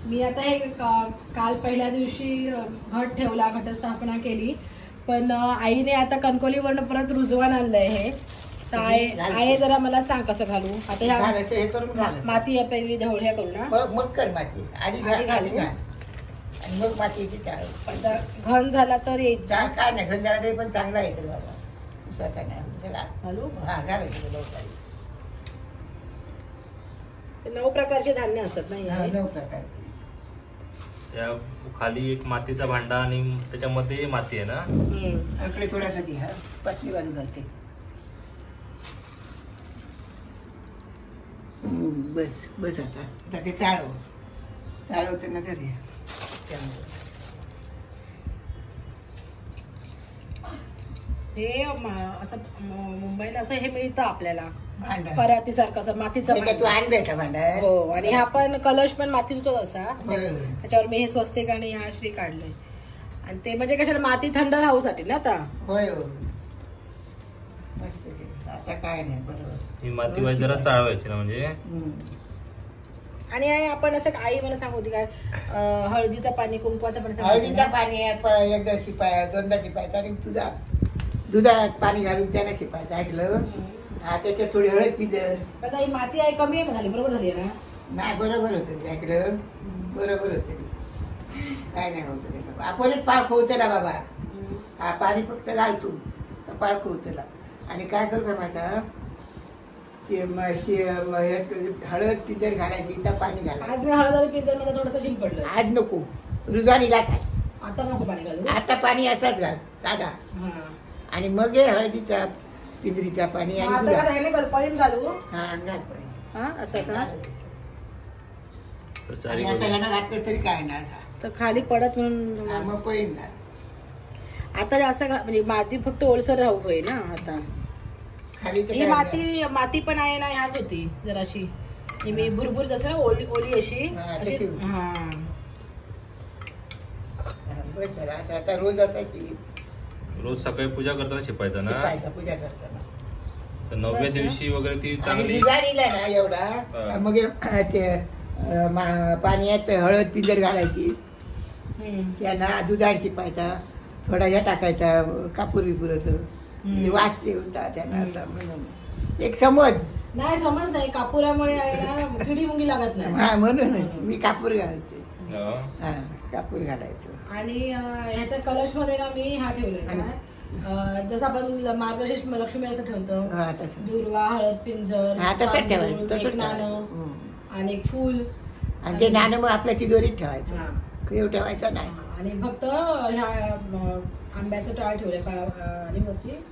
मी आता हे काल पहिल्या दिवशी घट ठेवला, घटस्थापना केली, पण आईने आता कणकोलीवरनं परत रुजवान आणलंय हे. तर आई जरा मला सांग कसं घालू आता. हे करून घाल. माती पहिली ढवळ्या करू ना. मग कर माती आधी घाल आणि मग मातीची टाळ. घन झाला तर येईल काय नाही, घन झाला तरी पण चांगला येतो बाबा. स्वतः नाही घालू. हा घालायचं. 9 प्रकारचे धान्य असतात ना. 9 प्रकारचे. त्या खाली एक मातीचा भांडा आणि त्याच्यामध्ये माती आहे ना. इकडे थोडासा ती पतली बाजू घालते. बस बस आता ते चाळवतं ना तरी. हे असं मुंबईला असं हे मिळतं आपल्याला भांडा पराती सारखं असं मातीचं तू आणलंय का भांडा. हो. आणि हा पण कलश पण मातीचाच असा. होय. त्याच्यावर मी हे स्वस्तिक आणि हा श्री काढलंय. आणि ते म्हणजे कशाला माती थंड राहूसाठी ना आता. होय हो मस्त. आता काय नाही बरोबर. ही माती वाईज जरा चाळवायची ना म्हणजे. आणि आपण असं आई मला सांगू काय हळदीचं पाणी, कुंकवाचं पाणी. हळदीचं पाणी एकदा शिपाय 2दा शिपायचं आणि दुधात पाणी घालून त्याला शिपायचं. ऐकलं. हा त्याच्यात थोडी हळद पिजर. आता ही माती आहे कमी झाली, बरोबर झाली ना. नाही बरोबर होतं. ऐकलं. बरोबर होतं. काय नाही होत. आपणच पाळख होतं ना बाबा. हा पाणी फक्त घालतो तर पाळख होतं. आणि काय करू का माझा ते हळद पिंजर घालायची तर पाणी घालायचं. आज मी हळद आणि पिंजर मध्ये थोडंसं शिंपडलं. आज नको, रुजानीला काय. आता नको पाणी घालू. आता पाणी असाच घाल साधा. आणि मग हे हळदीचा पिंजरीचा पाणी आणि गलपाळीन घालू. हा घाल पाणी. असं असं आणि आता ह्यानं घातलं तरी काय नाही तर खाली पडत म्हणून मग पळीन घाल. आता जास्त म्हणजे माती फक्त ओलसर राहू होय ना. आता खाली ही माती पण आहे ना. ह्याच होती जराशी मी भुरभुर जसं ओली ओली अशी. हा बस आता रोज असायची. रोज सकाळी पूजा करताना शिपायचा ना. पूजा करताना तर 9व्या दिवशी वगैरे ती चांगली रुजानीला ना एवढा. मग ते पाण्यात हळद पिंजर घालायची. त्यांना दुधात शिपायचा. थोडा ह्या टाकायचा कापूर बिपूरच वास होता त्यांना. म्हणून एक समज नाही. समज नाही. कापुरामुळे किडी मुंगी लागत नाही. हा म्हणून मी कापूर घालायचे. हा कापूर घालायचं. आणि ह्याच्या कलश मध्ये ना मी हा ठेवलाय जसं आपण मार्गशीर्ष लक्ष्मी असं ठेवतो. दुर्वा, हळद, पिंजर, एक नाणं आणि एक फूल. आणि ते नाणं मग आपल्या तिजोरीत ठेवायचं. येऊ ठेवायचं नाही. आणि फक्त ह्या आंब्याचं टाळ ठेवलंय आणि वरती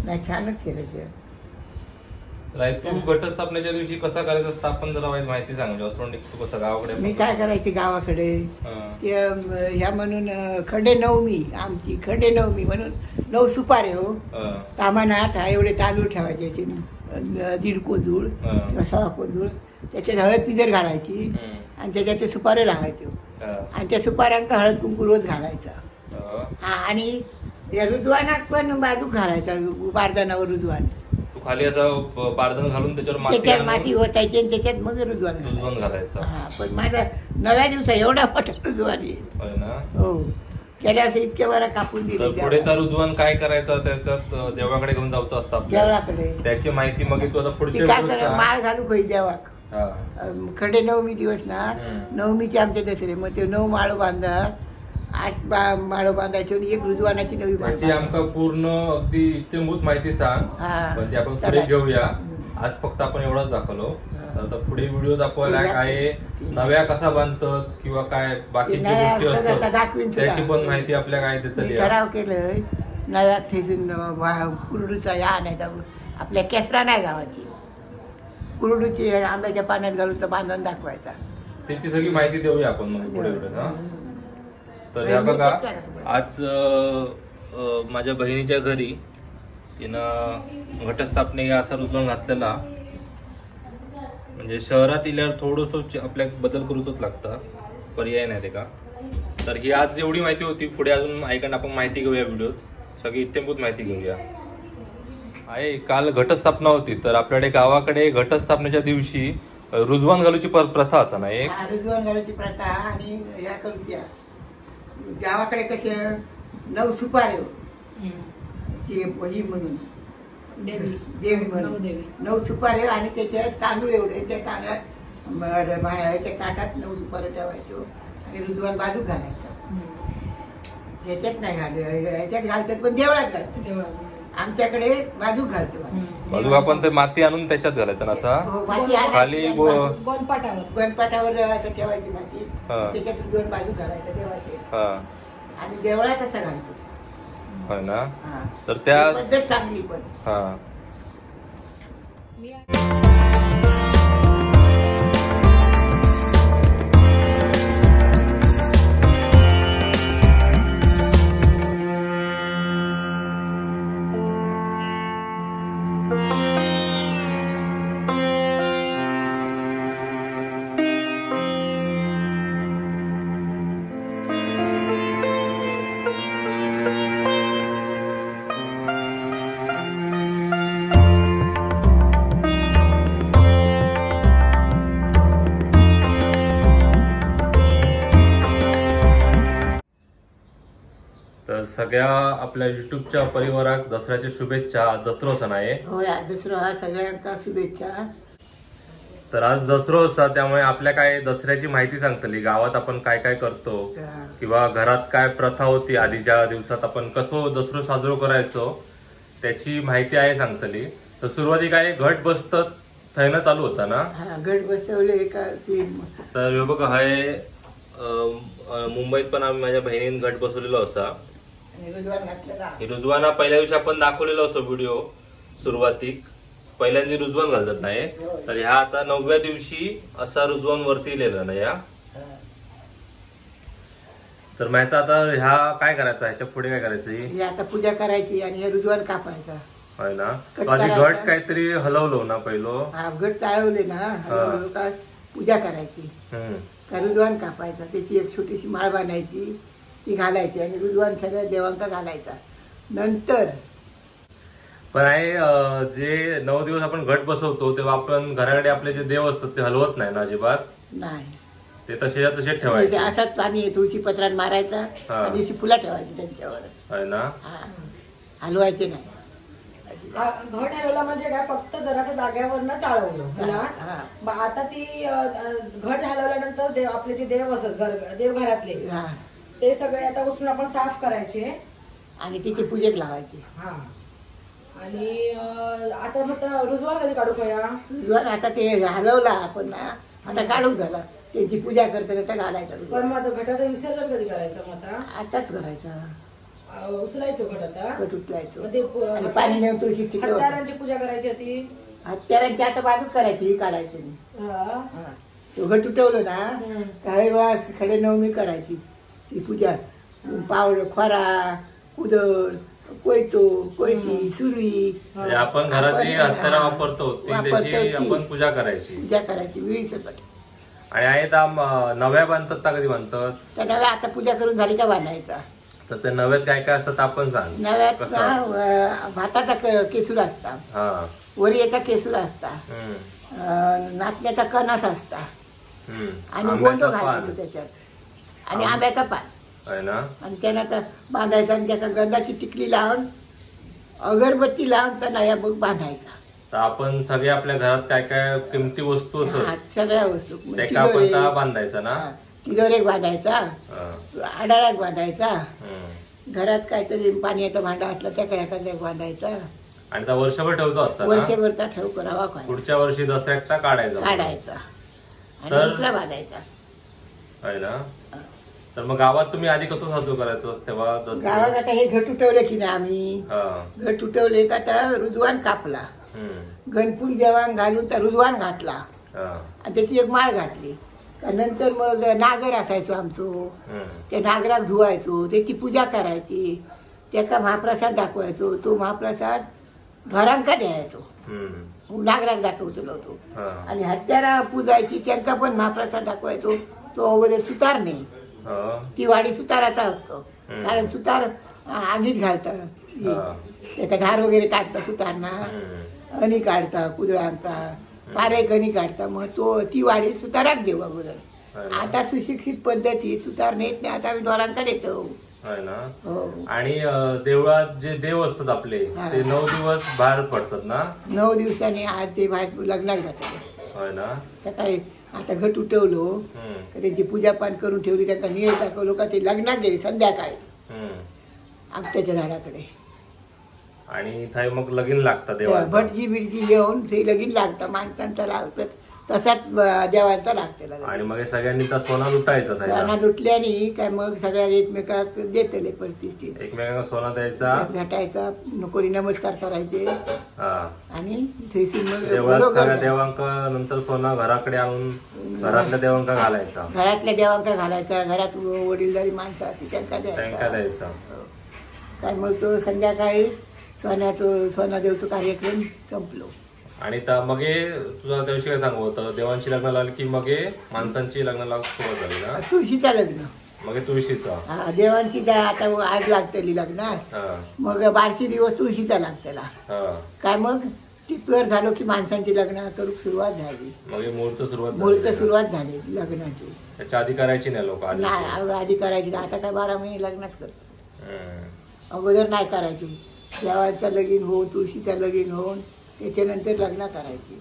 नाही. छानच केलं ते. तू घटस्थापनेच्या दिवशी कसा करायचा स्थापन जरा माहिती सांग. म्हणजे तू कसं गावाकडे. मी काय करायचे गावाकडे ते ह्या म्हणून खंडे नवमी आमची. खंडे नवमी म्हणून 9 सुपारे हो. तामान 8 एवढे तांदूळ ठेवायचे. 1.5 कोजूळ किंवा 1.25 कोजूळ. त्याच्यात हळद पिंजर घालायची आणि त्याच्यात ते सुपारे लावायचे. आणि त्या सुपाऱ्यांका हळद कुंकू रोज घालायचा. हा आणि या रुजवानात पण बाजू घालायचा. बारदानावर रुजवान खाली असं बारदान घालून त्याच्यावर माती होतायची आणि त्याच्यात मग रुजवान घालायचं. हा पण माझा 9व्या दिवसा एवढा मोठा रुजवान हो गेल्या वर्षी इतक्या बरा कापून दिले. पुढे तर रुजवान काय करायचं त्याच्यात देवाकडे घेऊन जावतो असतं देवाकडे. त्याची माहिती मग तू आता पुढच्या माळ घालू काही देवाक. खंडे नवमी दिवस ना. नवमीचे आमच्या दसरे मग ते 9 माळ बांधा. 8 माळ बांधायची आणि 1 रुजवानाची नवी माळ. आमका पूर्ण अगदी इत्यंभूत माहिती सांग. पण ती आपण पुढे घेऊया. आज फक्त आपण एवढंच दाखवलो. तर पुढे व्हिडिओ दाखवायला काय नव्या कसा बांधतात किंवा काय बाकीच्या गोष्टी असतात त्याची पण माहिती आपल्या काय देतली. ठराव केलंय नव्या खेचून कुरडूचा या आणायचा. आपल्या केसरा नाही गावाची कुरडूची आंब्याच्या पाण्यात घालून तर बांधून दाखवायचा. त्याची सगळी माहिती देऊया आपण मग पुढे. तर ह्या बघा आज माझ्या बहिणीच्या घरी तिनं घटस्थापने असा रुजवून घातलेला. म्हणजे शहरात इल्यावर थोडंसं आपल्या बदल करूच लागतं. पर्याय नाही ते का. तर ही आज एवढी माहिती होती. पुढे अजून ऐकायला आपण माहिती घेऊया व्हिडिओत. सगळी इत्यंभूत माहिती घेऊया. आहे काल घटस्थापना होती. तर आपल्याकडे गावाकडे घटस्थापनेच्या दिवशी रुजवान घालूची प्रथा असा ना एक रुजवान घालूची प्रथा आणि ह्या करूच्या गावाकडे कसे 9 सुपाऱ्यो ती ही म्हणून देवी म्हणून 9 सुपाऱ्यो आणि त्याच्यात तांदूळ एवढे त्या तांदळात ताटात 9 सुपाऱ्यो ठेवायचो आणि रुजवान बाजूक घालायचा. ह्याच्यात नाही ह्याच्यात घालतात पण देवळात घालतात. आमच्याकडे बाजूक घालतो. बाजूक आपण ते माती आणून त्याच्यात घालायचं ना असा खाली गणपाटावर असं ठेवायची माती त्याच्यात दोन बाजूक घालायचं देवाचे आणि देवळात असं घालतो. होय ना. तर त्या पद्धत चांगली पण सगळ्या आपल्या युट्यूबच्या परिवाराक दसऱ्याच्या शुभेच्छा. आज दसरो सण आहे. होय दसरो हा सगळ्यांका शुभेच्छा. तर आज दसरो असता त्यामुळे आपल्या काय दसऱ्याची माहिती सांगतली गावात आपण काय काय करतो किंवा घरात काय प्रथा होती आधीच्या दिवसात आपण कसो दसरो साजरो करायचो त्याची माहिती आहे सांगतली. तर सुरुवाती काय घट बसतात थंयनं चालू होता ना. घट बसवले तर हे बघा हाय मुंबईत पण आम्ही माझ्या बहिणीने घट बसवलेलो असा. रुजवाना पहिल्या दिवशी आपण दाखवलेलो असो व्हिडिओ सुरुवातीक पहिल्यांदा रुजवान घालतात नाही. तर ह्या आता 9व्या दिवशी असा रुजवान वरती लिहिलं ना या. तर माहिती आता ह्या काय करायचं ह्याच्या पुढे काय करायचं आता पूजा करायची आणि रुजवान कापायचा. होय ना. आधी घट काहीतरी हलवलो ना पहिलो घट चाळवले ना हलवलो का पूजा करायची का रुजवान कापायचा त्याची एक छोटीशी माळ बांधायची ती घालायची आणि रुजवान सगळ्या देवांका घालायचा. नंतर पण आहे जे 9 दिवस आपण घट बसवतो तेव्हा आपण घराकडे आपले जे देव असतात ते हलवत नाही ना अजिबात. नाही ते तसेच ठेवायचे. असाच पाणी तुळशी पत्रात मारायचा आणि फुला ठेवायची त्यांच्यावर आहे ना. हलवायचे नाही. घट हलवला म्हणजे काय फक्त जरासं जाग्यावरनं चाळवलं. आता ती घट हलवल्यानंतर आपले जे देव असत देवघरातले ते सगळे आता उचलून आपण साफ करायचे आणि तिथे पूजेक लावायचे. आणि आता फक्त रुजवान कधी काढू कया रुजवान आता ते हलवला आपण ना आता काढू झाला त्यांची पूजा करता घालायचं. पण मग घटाचं विसर्जन कधी करायचं मग आताच करायचं. उचलायचो घट आता घट उचलायचो आणि पाणी नेऊन तुळशी हत्यारांची पूजा करायची होती. हत्यारांची आता बाजूक करायची काढायचं. घट उठवलं ना काही वास खडे नवमी करायची ती पूजा. पावड खोरा कुदळ कोयती सुरी आपण घरात जी हत्यारा वापरतो त्याची आपण पूजा करायची वेळी सकट. आणि आहे नव्या बांधतात का कधी बांधतात त्या नव्या आता पूजा करून झाली का बांधायचा. तर त्या नव्यात काय काय असतात आपण सांग. नव्यात भाताचा केसूर असता वरियाचा केसूर असता नाचण्याचा कणस असता आणि गोंडो घालायचो त्याच्यात आणि आंब्याचा पान आणि त्यांना बांधायचा आणि त्याचा गंधाची टिकली लावून अगरबत्ती लावून त्या नव्या मग बांधायचा. तर आपण सगळे आपल्या घरात काय काय किमती वस्तू असतात सगळ्या वस्तू बांधायचा ना. तिजोरेक बांधायचा आडाळ्याक बांधायचा घरात काहीतरी पाण्याचा भांडा असला त्या एखाद्या बांधायचा आणि वर्षभर ठेवतो असता. वर्षभरचा ठेव करावा पुढच्या वर्षी दसऱ्यात काढायचा आणि दुसरा बांधायचा आहे ना. तर मग गावात तुम्ही आधी कसं साजरा करायचं तेव्हा गावात आता हे घट उठवले की नाही आम्ही घट उठवले का तर रुजवान कापला गणपूर देवाण घालून त्या रुजवान घातला आणि त्याची एक माळ घातली. नंतर मग नागर असायचो आमचो त्या नागराक धुवायचो त्याची पूजा करायची त्याका महाप्रसाद दाखवायचो. तो महाप्रसाद ढोरांका द्यायचो नागराक दाखवतो तो आणि हत्यारा पूजायची त्यांना पण महाप्रसाद दाखवायचो. तो अगोदर सुतार नाही ती वाडी सुताराचा हक्क कारण सुतार आगीत घालतात त्याचा धार वगैरे काढता सुतारना आणि काढता कुदळांका पारे कणी काढता मग ती वाडी सुताराक देऊ अगोदर. आता सुशिक्षित पद्धती सुतार नेत नाही, आता आम्ही ढोरांका देतो. आणि देवळात जे देव असतात आपले ते 9 दिवस बाहेर पडतात ना. 9 दिवसांनी आज ते बाहेर लग्नाक जातात. होय ना. सकाळी आता घट उठवलो त्यांची पूजा पान करून ठेवली, त्यांना नियत दाखवलो का ते लग्नात गेले संध्याकाळी आपट्याच्या झाडाकडे. आणि थंय मग लगीन लागतात भटजी बिटजी घेऊन ते लगीन लागतं, माणसांचा लागतं तसाच देवांचा लागते. आणि मग सगळ्यांनी तर सोना लुटायचा. सोना लुटल्याने काय मग सगळ्या एकमेकाक देतले प्रतिष्ठित, एकमेकांना सोना द्यायचा, भेटायचा, कोणी नमस्कार करायचे आणि सगळ्या देवांका नंतर सोना घराकडे आणून घरातल्या देवांका घालायचा. घरातल्या देवांका घालायचा, घरात वडीलधारी माणसं असते त्यांना द्यायचा. काय मग तो संध्याकाळी सोना देवतो कार्यक्रम संपलो. आणि मग तुझा दिवशी काय सांगू होतं, देवांची लग्न लागली की मग माणसांची लग्न सुरुवात झाली ना. तुळशीचा लग्न मग तुळशीचा देवांची आता आज लागतली लग्नात, मग 12 दिवस तुळशीचा लागतला. काय मग टिपवर झालो की माणसांची लग्न करू सुरुवात झाली. मग मुहूर्त सुरुवात झाली लग्नाची. त्याच्या आधी करायची नाही लोक. नाही आधी करायची नाही, आता काय 12 महिने लग्नच करतो. अगोदर नाही करायची. देवांचा लगीन होऊन तुळशीचा लगीन होऊन त्याच्यानंतर लग्न करायची.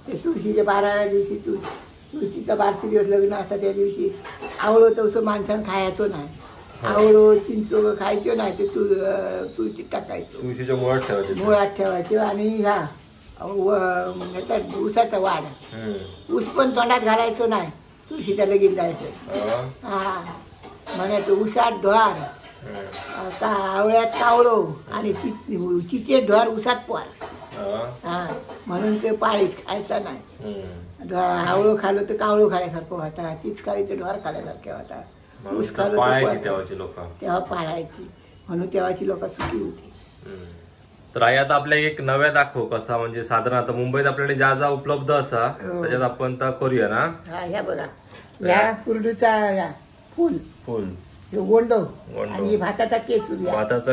ते तुळशीच्या 12व्या दिवशी तुळशीचा 12 दिवस लग्न असता. त्या दिवशी आवळो तसं माणसानं खायचो नाही, आवळो चिंचो खायचो नाही, ते तुळशीत टाकायचो, तुळशीच्या मुळात ठेवायचे. आणि ह्या ऊसाचा वाढ, ऊस पण तोंडात घालायचो नाही, तुळशीच्या लगीन जायचं. म्हणायचं ऊसात ढोर, आवळ्यात कावळो आणि चिचे ढोर उसात पोळ. म्हणून ते पाळीत खायचा नाही. आवळो खालो तर कावळो खाल्यासारखं होता, चिच खाली तर ढोर खाल्यासारखं होता. ऊस खालो तेव्हा पाळायची, म्हणून तेव्हाची लोक सुखी होती. तर आई आता आपल्या एक नव्या दाखव कसा, म्हणजे साधारण आता मुंबईत आपल्याकडे ज्या उपलब्ध असा त्याच्यात आपण करूया ना. ह्या बघा, ह्या कुरडूचा फुल गोंडो आणि भाताचा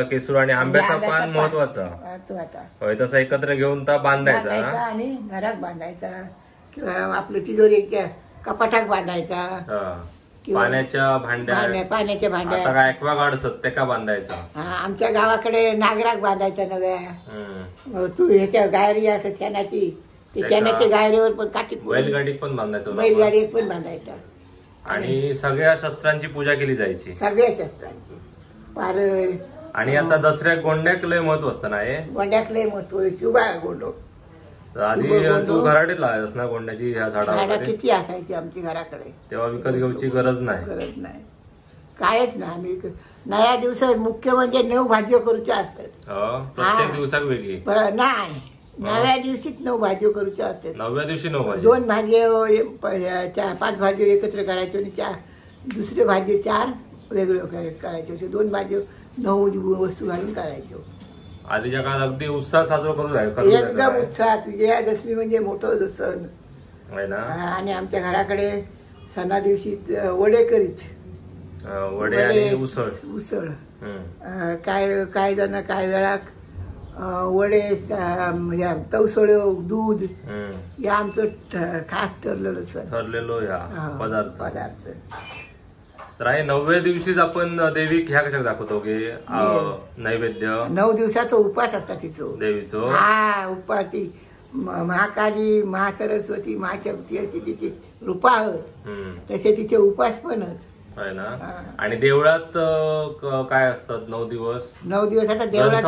केसूर आणि आंब्याचा पान महत्वाचा होय. तसा एकत्र घेऊन बांधायचा आणि घरात बांधायचा किंवा आपलं तिजोरीच्या कपाटाक बांधायचा, पाण्याच्या भांड्या ऍक्वागार्ड असतात त्या का बांधायचा. आमच्या गावाकडे नागराक बांधायचा नव्या. तू ह्याच्या गायरी असं शेणाची, ते शेणाच्या गायरीवर पण काठी, बैलगाडीत पण बांधायचं, बैलगाडीत पण बांधायचा. आणि सगळ्या शस्त्रांची पूजा केली जायची, सगळ्या शस्त्रांची पार. आणि आता दसऱ्यात गोंड्याक लय महत्व असतं ना. गोंड्याक लय महत्व, शुभा गोंडो. आधी तू घराडीत लावायच ना गोंड्याची. ह्या झाडा किती असायची आमची घराकडे, तेव्हा विकत घ्यायची गरज नाही कायच ना. आम्ही नव्या दिवसात मुख्य म्हणजे 9 भाज्या करूच्या असतात. प्रत्येक दिवसाक वेगळी नाही, नव्या दिवशीच 9 भाज्यो करूच्या असतात. नवव्या दिवशी 9 भाजी, 2 भाज्या 5 भाज्यो एकत्र करायच्यो आणि दुसरे भाज्यो 4 वेगळे करायचे. 2 भाज्यो 9 वस्तू घालून करायचो. आधीच्या काळात अगदी उत्साह साजरा करू एकदम उत्साहात. विजयादशमी म्हणजे मोठं सण. आणि आमच्या घराकडे सणा दिवशी वडे करीत, वडे आणि उसळ. काय जण काय वेळाक वडे, तवसळ्यो, दूध, हे आमचं खास ठरलेलो पदार्थ. तर आहे 9व्या दिवशीच आपण देवी ह्या कशा दाखवतो की नैवेद्य. 9 दिवसाचा उपास असता तिचो देवीचो. उपास ती महाकाली, महासरस्वती, महाशक्ती अशी तिची रूपा आहेत, तसे तिचे उपास पण आहेत ना. आणि देवळात काय असतात 9 दिवस? 9 दिवस आता देवळात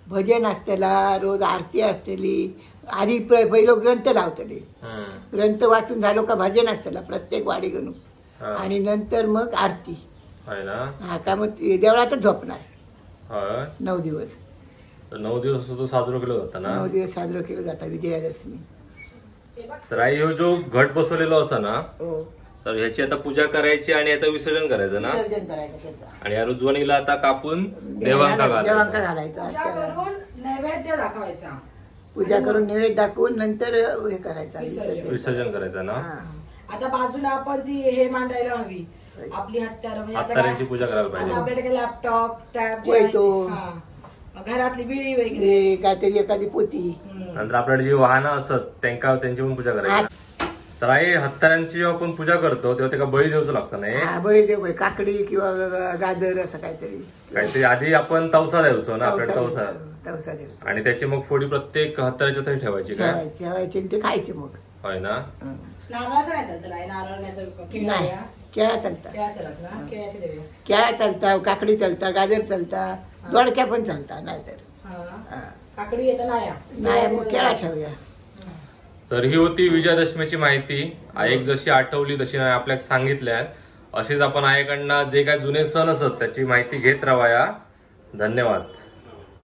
भजन असतेला, रोज आरती असतेली. आधी पहिलो ग्रंथ लावतले, ग्रंथ वाचून झालो का भजन असतेला प्रत्येक वाडी गणू, आणि नंतर मग आरती. का मग देवळातच झोपणार 9 दिवस. 9 दिवस साजरा केला जाता ना. 9 दिवस साजरा केला जाता विजयादशमी. तर आई ह्यो जो घट बसवलेलो असा ना, तर ह्याची आता पूजा करायची आणि याचं विसर्जन करायचं ना. विसर्जन करायचं त्याचं. आणि या रुजवणीला आता कापून देवांका घालायचा, नैवेद्य दाखवायचा, पूजा करून नैवेद्य दाखवून नंतर हे करायचं, विसर्जन करायचं ना. आता बाजूला आपण ती हे मांडायला हवी आपली हत्यार, हत्यारांची पूजा करायला पाहिजे. आपल्याकडे लॅपटॉप, टॅब, घरातली बिळी वगैरे हे काहीतरी एखादी पोती. नंतर आपल्याकडे जी वाहनं असत त्यांची पण पूजा करायची. तर आई हत्यारांची जेव्हा आपण पूजा करतो तेव्हा त्याला बळी देऊच लागतं नाही. बळी देऊ, काकडी किंवा गाजर असं काहीतरी आधी आपण तवसा द्यायचो ना आपल्याला तवसा देऊ आणि त्याची मग फोडी प्रत्येक हत्याराच्या तरी ठेवायची काय ठेवायची आणि ते खायचे मग. होय ना. नारळाचं नाही चालतं नाही, नारळ नाही तर नाही केळा चालता, केळ्याची देऊया. केळा चालता, काकडी चालता, गाजर चालता, दोडक्या पण चालता. नाहीतर काकडी येतं नाही मग केळा ठेवूया. तर ही होती विजयादशमीची माहिती. आईक जशी आठवली तशी आपल्याला सांगितल्या. अशीच आपण आईकडनं जे काही जुने सण असत त्याची माहिती घेत राहाया. धन्यवाद.